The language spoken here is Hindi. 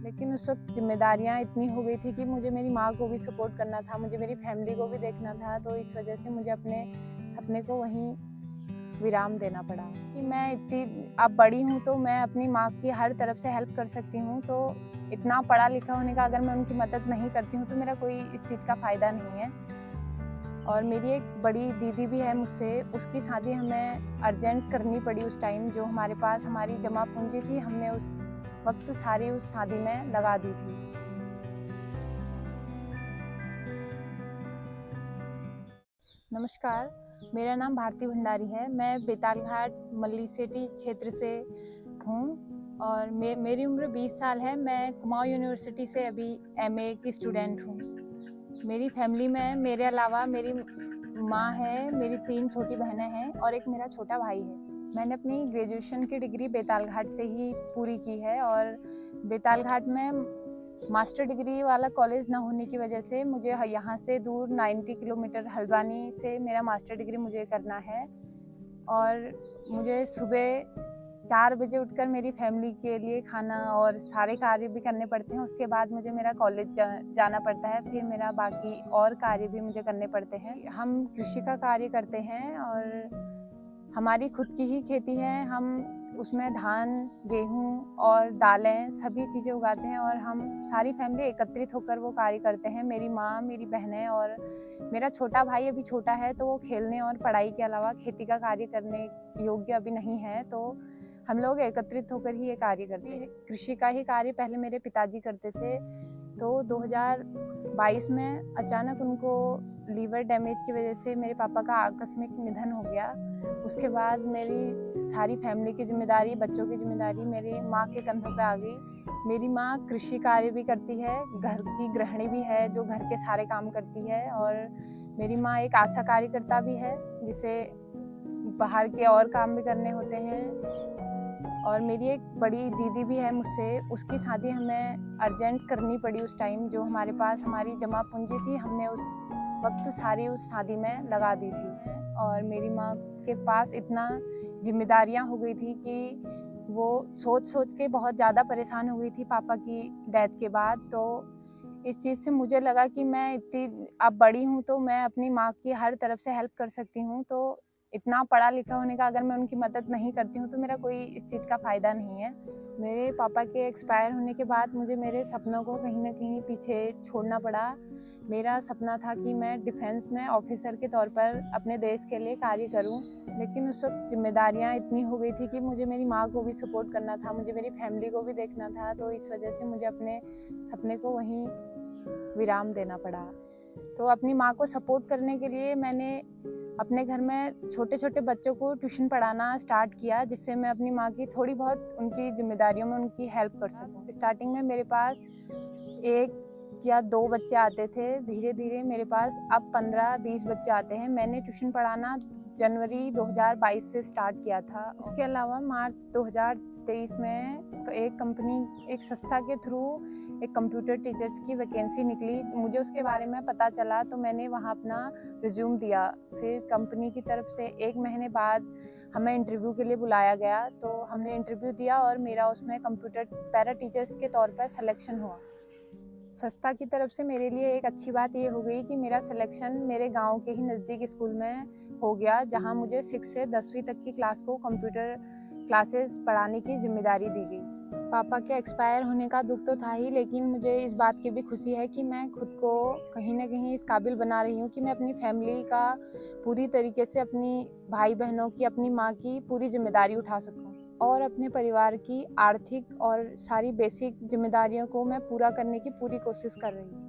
लेकिन उस वक्त जिम्मेदारियां इतनी हो गई थी कि मुझे मेरी माँ को भी सपोर्ट करना था, मुझे मेरी फैमिली को भी देखना था। तो इस वजह से मुझे अपने सपने को वहीं विराम देना पड़ा कि मैं इतनी अब बड़ी हूँ तो मैं अपनी माँ की हर तरफ से हेल्प कर सकती हूँ। तो इतना पढ़ा लिखा होने का अगर मैं उनकी मदद नहीं करती हूँ तो मेरा कोई इस चीज़ का फ़ायदा नहीं है। और मेरी एक बड़ी दीदी भी है मुझसे, उसकी शादी हमें अर्जेंट करनी पड़ी उस टाइम। जो हमारे पास हमारी जमा पूंजी थी हमने उस वक्त सारी उस शादी में लगा दी थी। नमस्कार, मेरा नाम भारती भंडारी है। मैं बेतालघाट मल्लीसेटी क्षेत्र से हूँ और मेरी उम्र 20 साल है। मैं कुमाऊं यूनिवर्सिटी से अभी एमए की स्टूडेंट हूँ। मेरी फैमिली में मेरे अलावा मेरी माँ है, मेरी 3 छोटी बहनें हैं और एक मेरा छोटा भाई है। मैंने अपनी ग्रेजुएशन की डिग्री बेतालघाट से ही पूरी की है और बेतालघाट में मास्टर डिग्री वाला कॉलेज ना होने की वजह से मुझे यहाँ से दूर 90 किलोमीटर हल्द्वानी से मेरा मास्टर डिग्री मुझे करना है। और मुझे सुबह 4 बजे उठकर मेरी फैमिली के लिए खाना और सारे कार्य भी करने पड़ते हैं। उसके बाद मुझे मेरा कॉलेज जाना पड़ता है, फिर मेरा बाकी और कार्य भी मुझे करने पड़ते हैं। हम कृषि का कार्य करते हैं और हमारी खुद की ही खेती है। हम उसमें धान, गेहूँ और दालें सभी चीज़ें उगाते हैं और हम सारी फैमिली एकत्रित होकर वो कार्य करते हैं। मेरी माँ, मेरी बहनें और मेरा छोटा भाई अभी छोटा है तो वो खेलने और पढ़ाई के अलावा खेती का कार्य करने योग्य अभी नहीं है। तो हम लोग एकत्रित होकर ही ये कार्य करते हैं। कृषि का ही कार्य पहले मेरे पिताजी करते थे। तो 2022 में अचानक उनको लीवर डैमेज की वजह से मेरे पापा का आकस्मिक निधन हो गया। उसके बाद मेरी सारी फैमिली की जिम्मेदारी, बच्चों की जिम्मेदारी मेरी माँ के कंधों पे आ गई। मेरी माँ कृषि कार्य भी करती है, घर की गृहिणी भी है जो घर के सारे काम करती है। और मेरी माँ एक आशा कार्यकर्ता भी है जिसे बाहर के और काम भी करने होते हैं। और मेरी एक बड़ी दीदी भी है मुझसे, उसकी शादी हमें अर्जेंट करनी पड़ी उस टाइम। जो हमारे पास हमारी जमा पूंजी थी हमने उस वक्त सारी उस शादी में लगा दी थी। और मेरी माँ के पास इतना जिम्मेदारियां हो गई थी कि वो सोच सोच के बहुत ज़्यादा परेशान हो गई थी पापा की डेथ के बाद। तो इस चीज़ से मुझे लगा कि मैं इतनी अब बड़ी हूँ तो मैं अपनी माँ की हर तरफ से हेल्प कर सकती हूँ। तो इतना पढ़ा लिखा होने का अगर मैं उनकी मदद नहीं करती हूँ तो मेरा कोई इस चीज़ का फ़ायदा नहीं है। मेरे पापा के एक्सपायर होने के बाद मुझे मेरे सपनों को कहीं ना कहीं पीछे छोड़ना पड़ा। मेरा सपना था कि मैं डिफेंस में ऑफिसर के तौर पर अपने देश के लिए कार्य करूं। लेकिन उस वक्त जिम्मेदारियां इतनी हो गई थी कि मुझे मेरी माँ को भी सपोर्ट करना था, मुझे मेरी फैमिली को भी देखना था। तो इस वजह से मुझे अपने सपने को वहीं विराम देना पड़ा। तो अपनी माँ को सपोर्ट करने के लिए मैंने अपने घर में छोटे छोटे बच्चों को ट्यूशन पढ़ाना स्टार्ट किया, जिससे मैं अपनी माँ की थोड़ी बहुत उनकी जिम्मेदारियों में उनकी हेल्प कर सकूं। स्टार्टिंग में मेरे पास 1 या 2 बच्चे आते थे, धीरे धीरे मेरे पास अब 15-20 बच्चे आते हैं। मैंने ट्यूशन पढ़ाना जनवरी 2022 से स्टार्ट किया था। इसके अलावा मार्च 2023 में एक संस्था के थ्रू एक कंप्यूटर टीचर्स की वैकेंसी निकली। मुझे उसके बारे में पता चला तो मैंने वहाँ अपना रिज्यूम दिया। फिर कंपनी की तरफ से 1 महीने बाद हमें इंटरव्यू के लिए बुलाया गया। तो हमने इंटरव्यू दिया और मेरा उसमें कंप्यूटर पैरा टीचर्स के तौर पर सिलेक्शन हुआ। संस्था की तरफ से मेरे लिए एक अच्छी बात ये हो गई कि मेरा सिलेक्शन मेरे गांव के ही नज़दीक स्कूल में हो गया, जहां मुझे 6 से 10वीं तक की क्लास को कंप्यूटर क्लासेस पढ़ाने की जिम्मेदारी दी गई। पापा के एक्सपायर होने का दुख तो था ही, लेकिन मुझे इस बात की भी खुशी है कि मैं खुद को कहीं ना कहीं इस काबिल बना रही हूँ कि मैं अपनी फैमिली का पूरी तरीके से, अपनी भाई बहनों की, अपनी माँ की पूरी जिम्मेदारी उठा सकूँ और अपने परिवार की आर्थिक और सारी बेसिक जिम्मेदारियों को मैं पूरा करने की पूरी कोशिश कर रही हूँ।